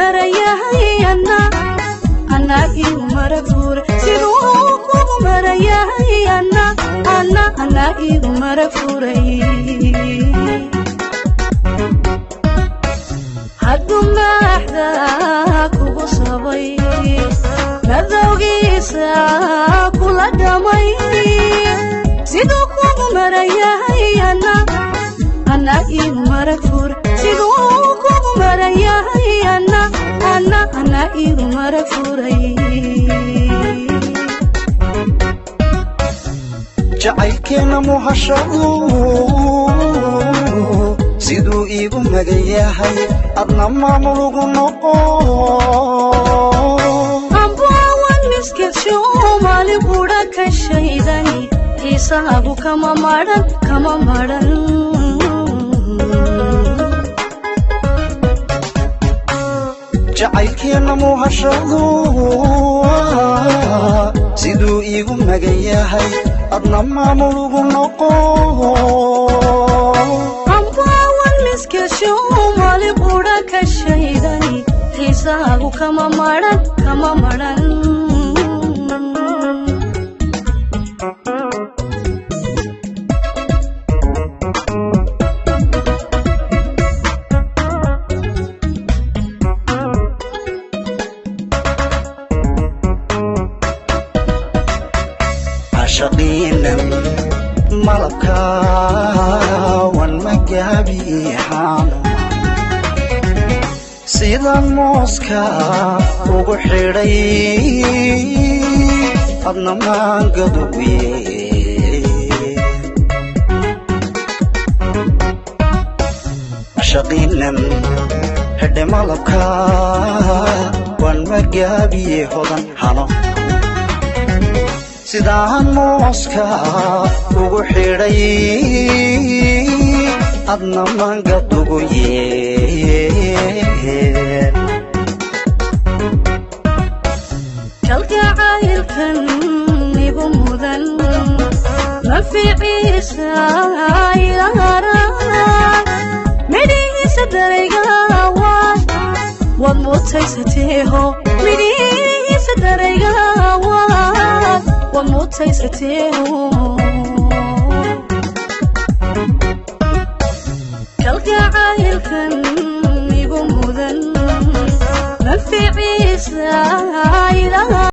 مرياي أنا إيو مرفور سيدوكم مرياي أنا إيو مرفوري هدو محداك وصبي مذوقيسا كل دمي سيدوكم مرياي أنا إيو مرفور سيدوكم مرياي أنا إيو مرفوري jacaylkeena muhashadu siduu iigu magayahay adna maamulugu noqo ambaawan miskid Soomaali buudha ka shaydani xiisaabu kama maran jacaylkeena muhashadu siduu iigu magayahay adna maamulugu noqo ambaawan miskid Soomaali buudha ka shaydani xiisaabu kama maran شقينا ملكا والمجابي حانو سيدا موسكا وغحيري أدنا ما قدوي شقينا هد ملكا والمجابي هدن حانو sidaan mooska ugu xidhay adna mangad ugu yeen kalgacaylkan igu mudan ma fiiciisa ilaaraan midhihiisa darayga waad mutaysateeho midhihiisa darayga وموتيستيهو كالقعايلكن يقوم مذن ما في عيسى